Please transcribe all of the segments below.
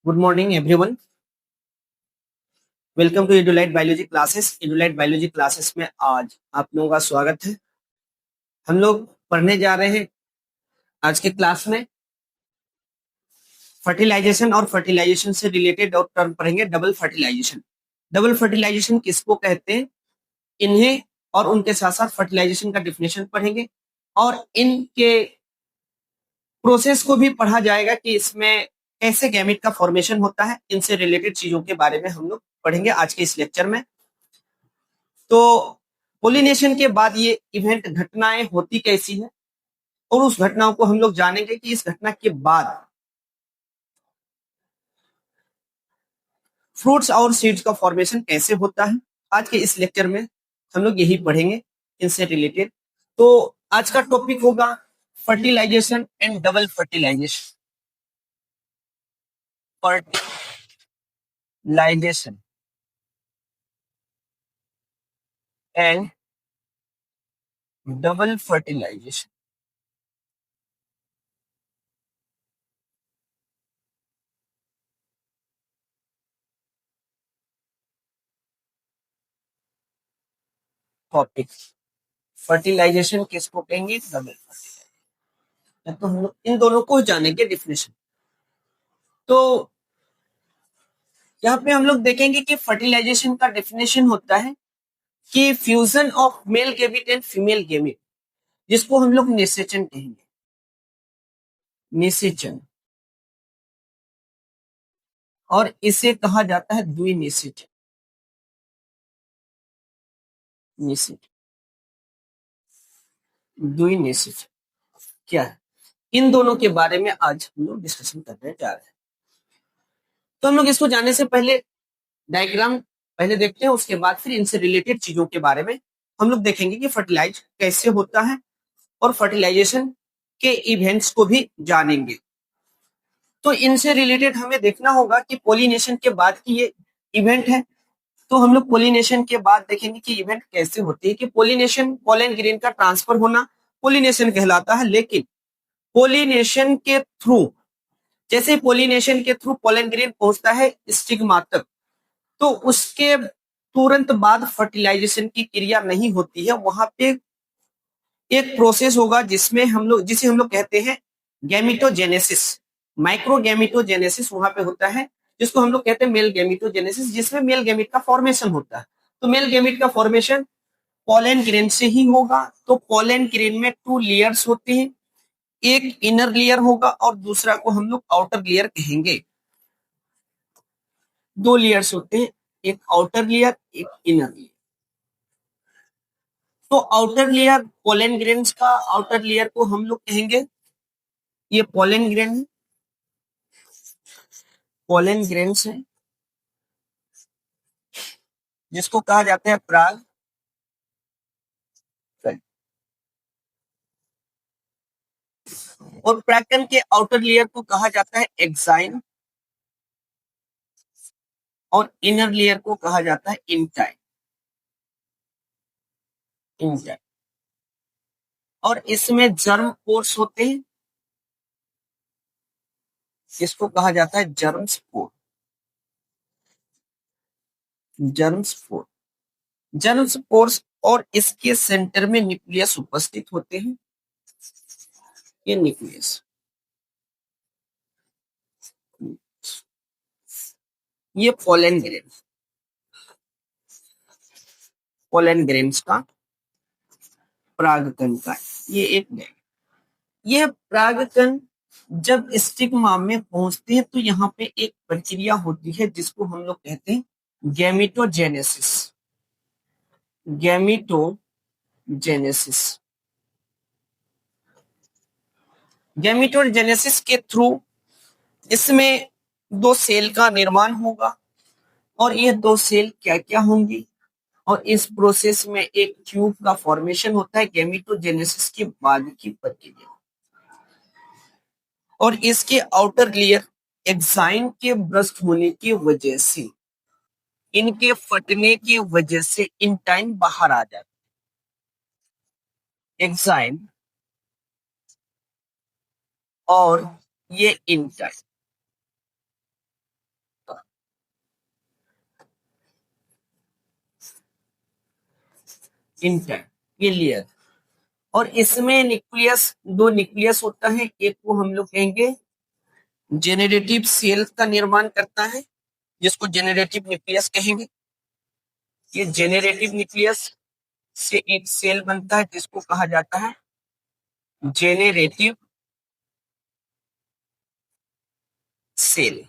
Good morning everyone. Welcome to Edulight biology classes. Edulight biology classes में आज आप लोगों का स्वागत है। हम लोग पढ़ने जा रहे हैं आज के क्लास में फर्टिलाइजेशन और फर्टिलाइजेशन से रिलेटेड और टर्म पढ़ेंगे डबल फर्टिलाइजेशन। डबल फर्टिलाइजेशन किसको कहते हैं, इन्हें और उनके साथ साथ फर्टिलाइजेशन का डिफिनेशन पढ़ेंगे और इनके प्रोसेस को भी पढ़ा जाएगा कि इसमें कैसे गैमेट का फॉर्मेशन होता है। इनसे रिलेटेड चीजों के बारे में हम लोग पढ़ेंगे आज के इस लेक्चर में। तो पोलिनेशन के बाद ये इवेंट घटनाएं होती कैसी है और उस घटनाओं को हम लोग जानेंगे कि इस घटना के बाद फ्रूट्स और सीड्स का फॉर्मेशन कैसे होता है। आज के इस लेक्चर में हम लोग यही पढ़ेंगे इनसे रिलेटेड। तो आज का टॉपिक होगा fertilisation and double fertilisation. Fertilisation and double fertilisation. Topic fertilisation किसको कहेंगे, डबल फर्टिलाइजेशन। तो हम लोग इन दोनों को जानेंगे डिफिनेशन। तो यहाँ पे हम लोग देखेंगे कि फर्टिलाइजेशन का डेफिनेशन होता है कि fusion of male gamete and female gamete, जिसको हम लोग निषेचन कहेंगे। निषेचन, और इसे कहा जाता है द्विनिषेचन। निषेचन, द्विनिषेचन क्या है, इन दोनों के बारे में आज हम लोग डिस्कशन करने जा रहे हैं। तो हम लोग इसको जानने से पहले डायग्राम पहले देखते हैं, उसके बाद फिर इनसे रिलेटेड चीजों के बारे में हम लोग देखेंगे कि फर्टिलाइज कैसे होता है और फर्टिलाइजेशन के इवेंट्स को भी जानेंगे। तो इनसे रिलेटेड हमें देखना होगा कि पोलिनेशन के बाद की ये इवेंट है। तो हम लोग पोलिनेशन के बाद देखेंगे कि इवेंट कैसे होती है। कि पोलिनेशन, पोलन ग्रेन का ट्रांसफर होना पोलिनेशन कहलाता है। लेकिन पोलिनेशन के थ्रू, जैसे पोलिनेशन के थ्रू पोलन ग्रेन पहुंचता है स्टिग्मा तक, तो उसके तुरंत बाद फर्टिलाइजेशन की क्रिया नहीं होती है। वहां पे एक प्रोसेस होगा जिसे हम लोग कहते हैं गैमिटोजेनेसिस। माइक्रो गैमिटोजेनेसिस वहां पे होता है, जिसको हम लोग कहते हैं मेल गैमिटोजेनेसिस, जिसमें मेल गैमिट का फॉर्मेशन होता है। तो मेल गैमिट का फॉर्मेशन पोलन ग्रेन से ही होगा। तो पोलन ग्रेन में टू लेयर्स होते हैं, एक इनर लेयर होगा और दूसरा को हम लोग आउटर लेयर कहेंगे। दो लेयर्स होते हैं, एक आउटर लेयर, एक इनर लेयर। तो आउटर लेयर पोलन ग्रेन्स का आउटर लेयर को हम लोग कहेंगे, ये पोलन ग्रेन है, पोलन ग्रेन्स है, जिसको कहा जाता है पराग कण। और परागकण के आउटर लेयर को कहा जाता है एक्साइन और इनर लेयर को कहा जाता है इंटाइन। इंटाइन, और इसमें जर्म पोर्स होते हैं, इसको कहा जाता है germ spore. Germ spore, germ spores, और इसके सेंटर में न्यूक्लियस उपस्थित होते हैं। ये न्यूक्लियस, ये पोलन ग्रेन, पोलन ग्रेन्स का परागकण का ये एक गैमेट। यह परागकण जब स्टिग्मा में पहुंचते हैं तो यहाँ पे एक प्रक्रिया होती है जिसको हम लोग कहते हैं गैमिटोजेनेसिस। गैमिटोजेनेसिस, गैमिटोजेनेसिस के थ्रू इसमें दो सेल का निर्माण होगा। और ये दो सेल क्या क्या होंगी, और इस प्रोसेस में एक ट्यूब का फॉर्मेशन होता है गैमिटोजेनेसिस के बाद की प्रक्रिया। और इसके आउटर लेयर एक्साइन के ब्रस्ट होने की वजह से, इनके फटने की वजह से इंटाइन बाहर आ जाता है। एक्साइन और ये इंटाइन, इंटैक्ट, क्लियर। और इसमें न्यूक्लियस, दो न्यूक्लियस होता है, एक को हम लोग कहेंगे जेनरेटिव सेल का निर्माण करता है, जिसको जेनरेटिव न्यूक्लियस कहेंगे। ये जेनरेटिव न्यूक्लियस से एक सेल बनता है जिसको कहा जाता है जेनरेटिव सेल।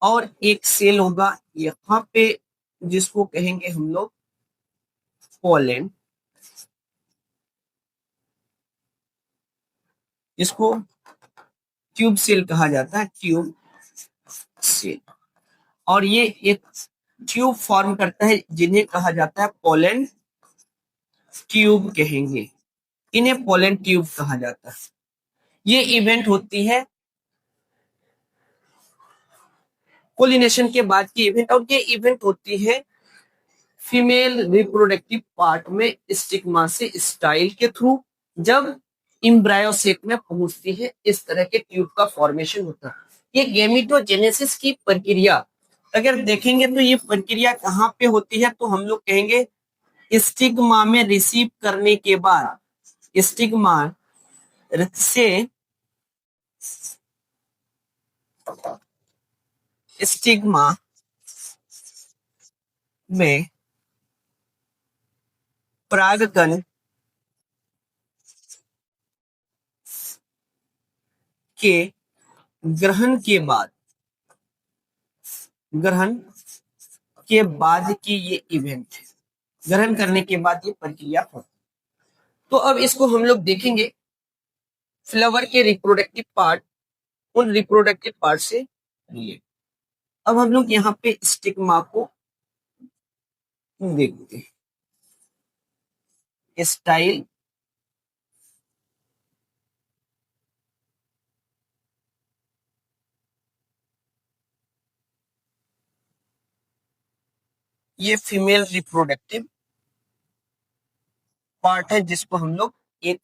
और एक सेल होगा यहाँ पे जिसको कहेंगे हम लोग पोलेंट, जिसको ट्यूब सेल कहा जाता है, ट्यूब सेल। और ये एक ट्यूब फॉर्म करता है जिन्हें कहा जाता है पोलेंट ट्यूब कहेंगे, इन्हें पोलेंट ट्यूब कहा जाता है। ये इवेंट होती है पोलिनेशन के बाद की इवेंट, और ये इवेंट होती है फीमेल रिप्रोडक्टिव पार्ट में स्टिग्मा से स्टाइल के थ्रू। जब इम्ब्रायो सेक में पहुंचती है, इस तरह के ट्यूब का फॉर्मेशन होता है। ये गैमेटोजेनेसिस की प्रक्रिया अगर देखेंगे तो ये प्रक्रिया कहाँ पे होती है, तो हम लोग कहेंगे स्टिग्मा में रिसीव करने के बाद, स्टिग्मा से स्टिग्मा में परागकण के ग्रहण के बाद, ग्रहण के बाद की ये इवेंट है, ग्रहण करने के बाद ये प्रक्रिया होती है। तो अब इसको हम लोग देखेंगे फ्लावर के रिप्रोडक्टिव पार्ट, उन रिप्रोडक्टिव पार्ट से रिलेटेड। अब हम लोग यहाँ पे स्टिग्मा को देखते हैं, स्टाइल, ये फीमेल रिप्रोडक्टिव पार्ट है जिसको हम लोग एक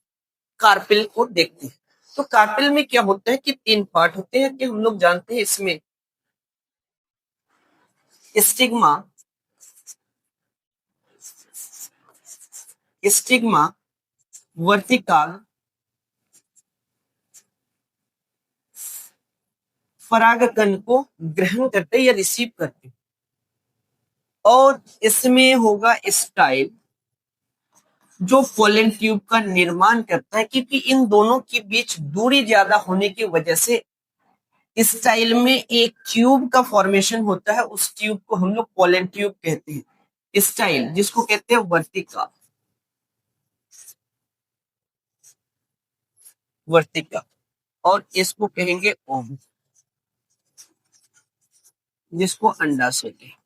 कार्पेल को देखते हैं। तो कार्पेल में क्या होता है कि तीन पार्ट होते हैं कि हम लोग जानते हैं। इसमें स्टिग्मा, स्टिग्मा वर्तिकाल परागकण को ग्रहण करते या रिसीव करते, और इसमें होगा स्टाइल जो पोलन ट्यूब का निर्माण करता है, क्योंकि इन दोनों के बीच दूरी ज्यादा होने की वजह से स्टाइल में एक ट्यूब का फॉर्मेशन होता है। उस ट्यूब को हम लोग पोलन ट्यूब कहते हैं। स्टाइल जिसको कहते हैं वर्तिका, वर्तिका, और इसको कहेंगे ओम, जिसको अंडाशय कहें।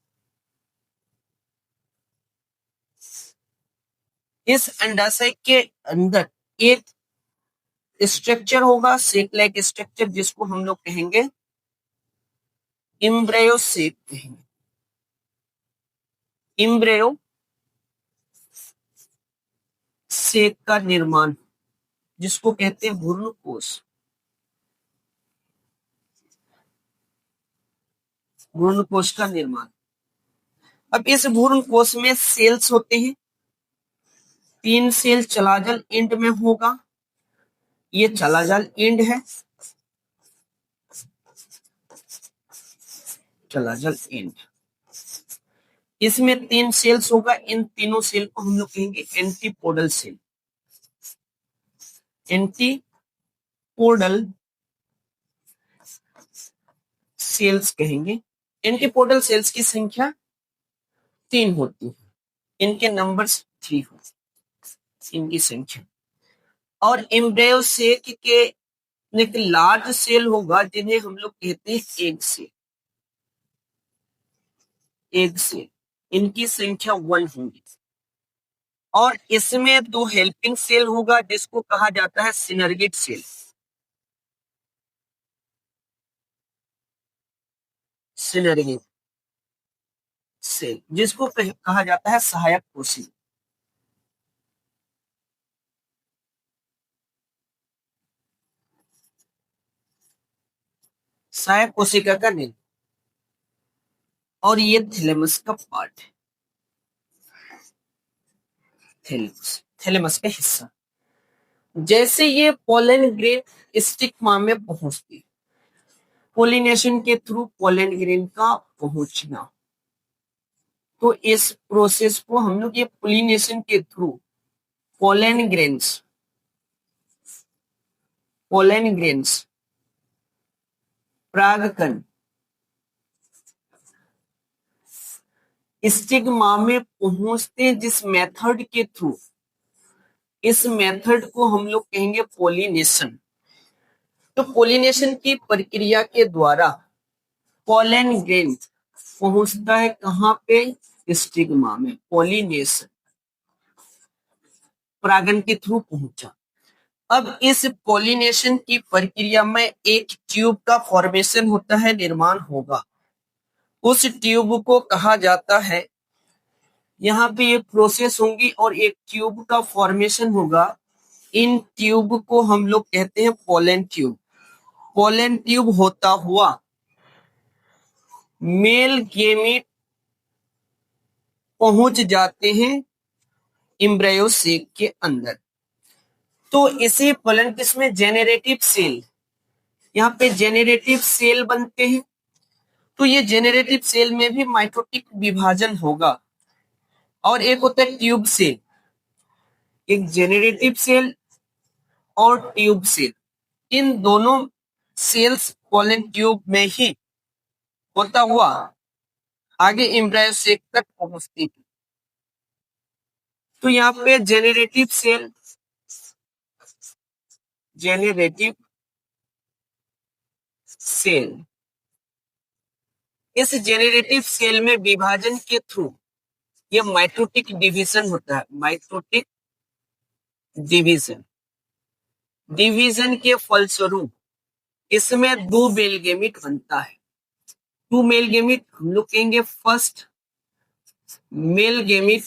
इस अंडाशय के अंदर एक स्ट्रक्चर होगा, सेक लाइक स्ट्रक्चर, जिसको हम लोग कहेंगे इम्ब्रेयो सेक कहेंगे, इम्ब्रेयो सेक का निर्माण, जिसको कहते हैं भ्रूण कोश, भ्रूण कोश का निर्माण। अब इस भ्रूण कोश में सेल्स होते हैं, तीन सेल चलाजल एंड में होगा, ये चलाजल एंड है, चलाजल एंड। इसमें तीन सेल्स होगा, इन तीनों सेल को हम लोग कहेंगे एंटीपोडल सेल, एंटीपोडल सेल्स कहेंगे। एंटीपोडल सेल्स की संख्या तीन होती है, इनके नंबर्स 3 होते हैं, इनकी संख्या। और एम्ब्रियो सेक के एक लार्ज सेल होगा जिन्हें हम लोग कहते हैं एग सेल, एग सेल, इनकी संख्या 1 होगी। और इसमें दो हेल्पिंग सेल होगा जिसको कहा जाता है सिनर्गिड सेल, सिनर्गिड सेल, जिसको कहा जाता है सहायक कोशिका, सहायक कोशिका का निर्माण। और ये थैलेमस का पार्ट है, थैलेमस, थैलेमस का हिस्सा। जैसे ये पोलन ग्रेन स्टिग्मा में पहुंचती, पोलिनेशन के थ्रू पोलन ग्रेन का पहुंचना, तो इस प्रोसेस को हम लोग ये पोलिनेशन के through pollen grains, pollen grains परागकण स्टिग्मा में पहुंचते जिस मेथड के थ्रू, इस मेथड को हम लोग कहेंगे पोलिनेशन। तो पोलिनेशन की प्रक्रिया के द्वारा पोलन ग्रेन पहुंचता है कहां पे, स्टिग्मा में। पोलिनेशन परागण के थ्रू पहुंचा। अब इस पोलिनेशन की प्रक्रिया में एक ट्यूब का फॉर्मेशन होता है, निर्माण होगा। उस ट्यूब को कहा जाता है, यहाँ पे ये प्रोसेस होंगी और एक ट्यूब का फॉर्मेशन होगा। इन ट्यूब को हम लोग कहते हैं पोलन ट्यूब। पोलन ट्यूब होता हुआ मेल गेमीट पहुंच जाते हैं एम्ब्रायो सेक के अंदर। तो इसी पोलन किसमें, जेनरेटिव सेल, यहाँ पे जेनरेटिव सेल बनते हैं। तो ये जेनरेटिव सेल में भी माइटोटिक विभाजन होगा। और एक होता है ट्यूब सेल, एक जेनरेटिव सेल और ट्यूब सेल। इन दोनों सेल्स पोलन ट्यूब में ही होता हुआ आगे एम्ब्रायो सेक तक पहुंचती है। तो यहाँ पे जेनरेटिव सेल, जेनरेटिव सेल, इस जेनरेटिव सेल में विभाजन के थ्रू ये माइटोटिक डिवीजन होता है। माइटोटिक डिवीजन, डिवीजन के फलस्वरूप इसमें दो मेल गेमिट बनता है। टू मेल गेमिट हम लोग कहेंगे फर्स्ट मेल गेमिट,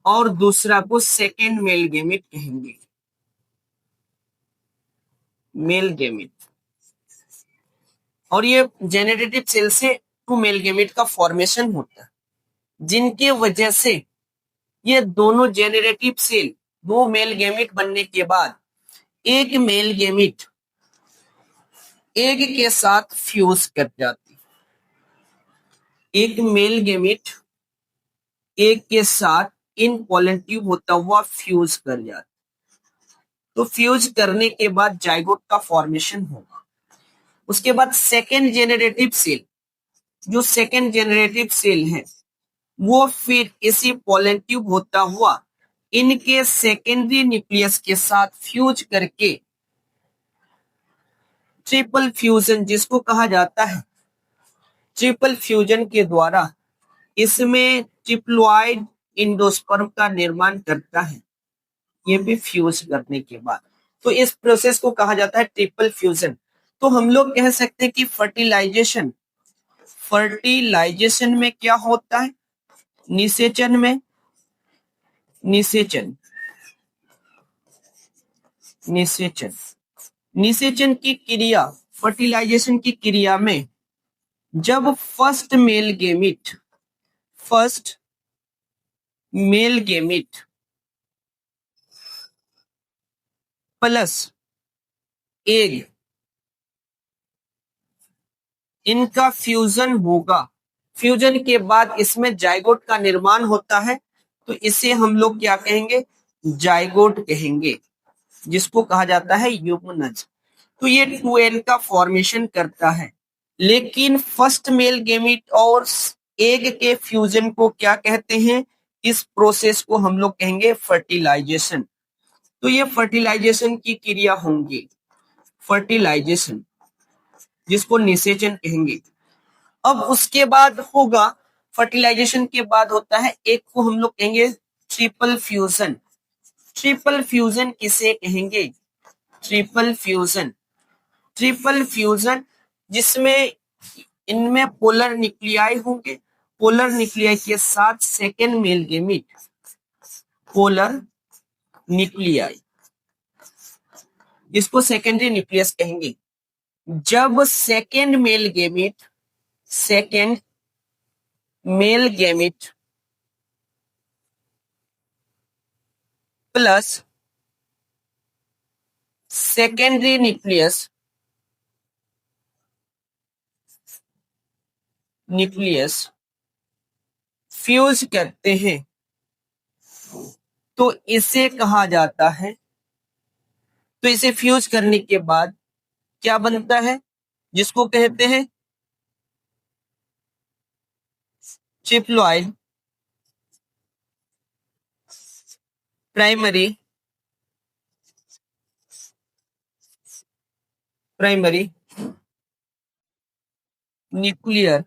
और दूसरा को सेकेंड मेल गेमिट कहेंगे, मेल गेमिट। और ये जेनरेटिव सेल से टू मेल गेमिट का फॉर्मेशन होता है, जिनके वजह से ये दोनों जेनरेटिव सेल दो मेल गेमिट बनने के बाद एक मेल गेमिट एग के साथ फ्यूज कर जाती। एक मेल गेमिट एग के साथ इन पोलन ट्यूब होता हुआ फ्यूज कर जाता। तो फ्यूज करने के बाद जाइगोट का फॉर्मेशन होगा। उसके बाद सेकेंड जेनरेटिव सेल, जो सेकेंड जेनरेटिव सेल है वो फिर इसी पोलन ट्यूब होता हुआ इनके सेकेंडरी न्यूक्लियस के साथ फ्यूज करके ट्रिपल फ्यूजन, जिसको कहा जाता है ट्रिपल फ्यूजन के द्वारा इसमें ट्रिप्लॉइड इंडोस्पर्म का निर्माण करता है, ये भी फ्यूज करने के बाद। तो इस प्रोसेस को कहा जाता है ट्रिपल फ्यूजन। तो हम लोग कह सकते हैं कि फर्टिलाइजेशन, फर्टिलाइजेशन में क्या होता है, निषेचन में, निषेचन, निषेचन, निषेचन की क्रिया, फर्टिलाइजेशन की क्रिया में जब first male gamete, first male gamete plus egg, इनका फ्यूजन होगा, फ्यूजन के बाद इसमें जाइगोट का निर्माण होता है। तो इसे हम लोग क्या कहेंगे, जाइगोट कहेंगे, जिसको कहा जाता है युग्मनज। तो ये 2N का फॉर्मेशन करता है। लेकिन फर्स्ट मेल गेमिट और एग के फ्यूजन को क्या कहते हैं, इस प्रोसेस को हम लोग कहेंगे फर्टिलाइजेशन। तो ये फर्टिलाइजेशन की क्रिया होंगी, फर्टिलाइजेशन, जिसको निषेचन कहेंगे। अब उसके बाद होगा, फर्टिलाइजेशन के बाद होता है, एक को हम लोग कहेंगे ट्रिपल फ्यूजन। ट्रिपल फ्यूजन किसे कहेंगे, ट्रिपल फ्यूजन, ट्रिपल फ्यूजन जिसमें इनमें पोलर न्यूक्लियाई होंगे, पोलर न्यूक्लियाई के साथ second male gamete, polar nuclei, जिसको सेकेंडरी न्यूक्लियस कहेंगे। जब second male gamete, second male gamete plus secondary nucleus fuse करते हैं तो इसे कहा जाता है, तो इसे फ्यूज करने के बाद क्या बनता है, जिसको कहते हैं ट्रिप्लॉइड प्राइमरी न्यूक्लियर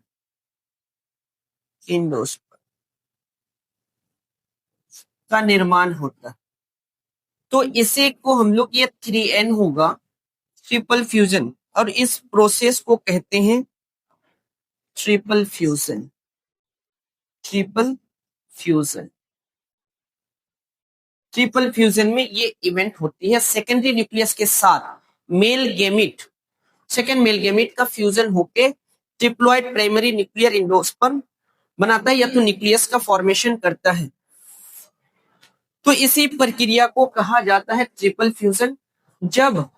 एंडोस्पर्म का निर्माण होता है। तो इसे को हम लोग, ये 3N होगा, ट्रिपल फ्यूजन, और इस प्रोसेस को कहते हैं ट्रिपल फ्यूजन। ट्रिपल फ्यूजन में ये इवेंट होती है, सेकेंडरी न्यूक्लियस के साथ सेकेंड मेल गैमेट का फ्यूजन होके ट्रिप्लॉइड प्राइमरी न्यूक्लियर एंडोस्पर्म बनाता है, या तो न्यूक्लियस का फॉर्मेशन करता है। तो इसी प्रक्रिया को कहा जाता है ट्रिपल फ्यूजन। जब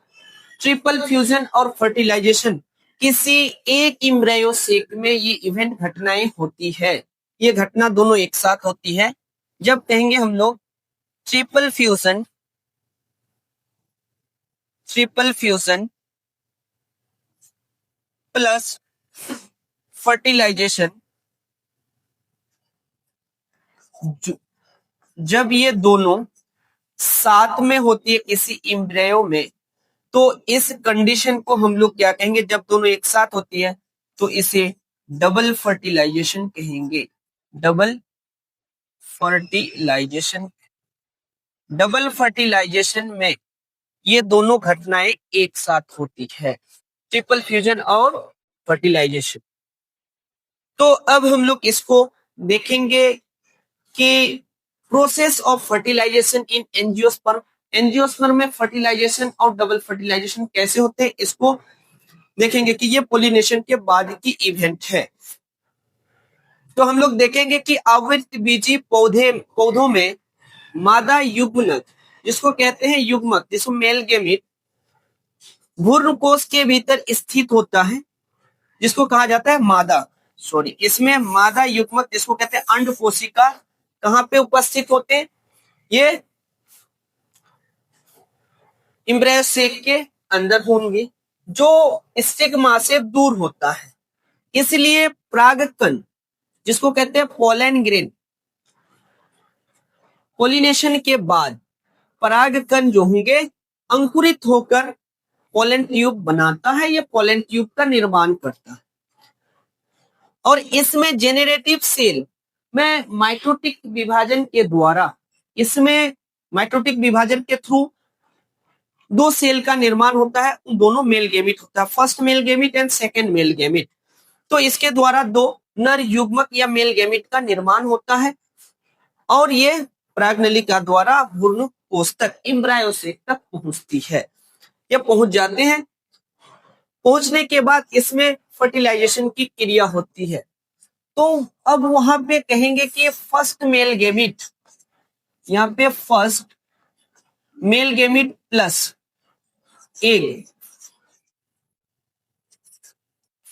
ट्रिपल फ्यूजन और फर्टिलाइजेशन किसी एक इम्ब्रायो सेक में ये इवेंट घटनाएं होती है, ये घटना दोनों एक साथ होती है, जब कहेंगे हम लोग ट्रिपल फ्यूजन प्लस फर्टिलाइजेशन, जब ये दोनों साथ में होती है किसी इम्ब्रायो में, तो इस कंडीशन को हम लोग क्या कहेंगे, जब दोनों एक साथ होती है तो इसे डबल फर्टिलाइजेशन कहेंगे। डबल फर्टिलाइजेशन में ये दोनों घटनाएं एक साथ होती है, ट्रिपल फ्यूजन और फर्टिलाइजेशन। तो अब हम लोग इसको देखेंगे कि process of fertilisation in angiosperm में फर्टिलाइजेशन और डबल फर्टिलाइजेशन कैसे होते हैं, इसको देखेंगे कि ये पोलिनेशन के बाद की इवेंट है। तो हम लोग देखेंगे कि आवृतबीजी पौधों में मादा युग्मक, जिसको कहते हैं युग्मक, जिसको मेल गैमेट भ्रूणकोश के भीतर स्थित होता है, जिसको कहा जाता है इसमें मादा युग्मक, जिसको कहते हैं अंड कोशिका, कहां पे उपस्थित होते हैं, ये इम्ब्रायो सेक के अंदर होंगे, जो स्टिग्मा से दूर होता है। इसलिए परागकण, जिसको कहते हैं पोलन ग्रेन, पोलिनेशन के बाद परागकण जो होंगे अंकुरित होकर पोलन ट्यूब बनाता है, यह पोलन ट्यूब का निर्माण करता है। और इसमें जेनरेटिव सेल में माइटोटिक विभाजन के द्वारा, इसमें माइटोटिक विभाजन के थ्रू दो सेल का निर्माण होता है, दोनों मेल गैमेट होता है, first male gamete and second male gamete. तो इसके द्वारा दो नर युग्मक या मेल गैमेट का निर्माण होता है, और ये परागनलिका द्वारा भ्रूणकोश तक, इम्ब्रायो सेक तक पहुंचती है। ये पहुंच जाते हैं, पहुंचने के बाद इसमें फर्टिलाइजेशन की क्रिया होती है। तो अब वहां पे कहेंगे कि फर्स्ट मेल गैमेट, यहाँ पे first male gamete plus egg,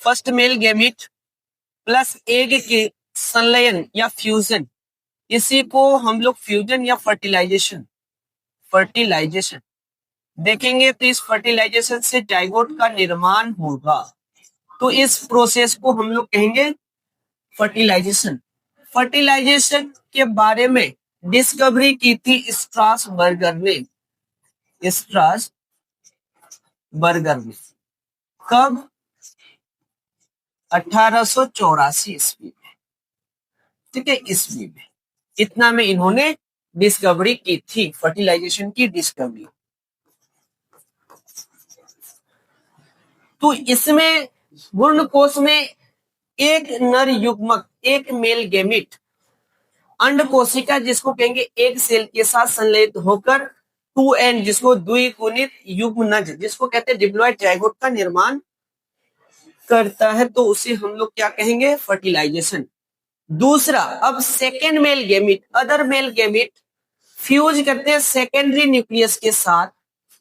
first male gamete plus egg के संलयन या फ्यूजन, इसी को हम लोग फ्यूजन या फर्टिलाइजेशन देखेंगे। तो इस फर्टिलाइजेशन से जाइगोट का निर्माण होगा, तो इस प्रोसेस को हम लोग कहेंगे फर्टिलाइजेशन के बारे में डिस्कवरी की थी स्ट्रासबर्गर ने, कब, 1884 ईस्वी में, ठीक है, ईस्वी में, इतना में इन्होंने डिस्कवरी की थी, फर्टिलाइजेशन की डिस्कवरी। तो इसमें भ्रूणकोश में एक नर युग्मक, एक मेल गैमेट अंड कोशिका, जिसको कहेंगे एक सेल के साथ संलयित होकर 2N, जिसको द्विगुणित युग्मनज, जिसको कहते हैं डिप्लॉइड जाइगोट का निर्माण करता है, तो उसे हम लोग क्या कहेंगे, फर्टिलाइजेशन। दूसरा, अब second male gamete, other male gamete fuse करते हैं सेकेंडरी न्यूक्लियस के साथ,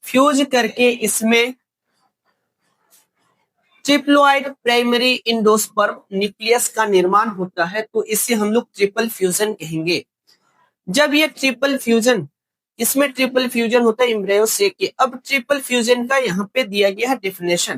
फ्यूज करके इसमें ट्रिप्लोइड प्राइमरी इंडोस्पर्म न्यूक्लियस का निर्माण होता है, तो इसे हम लोग ट्रिपल फ्यूजन कहेंगे। जब ये ट्रिपल फ्यूजन, इसमें ट्रिपल फ्यूजन होता है एम्ब्रियो से के। अब ट्रिपल फ्यूजन का यहाँ पे दिया गया है डेफिनेशन।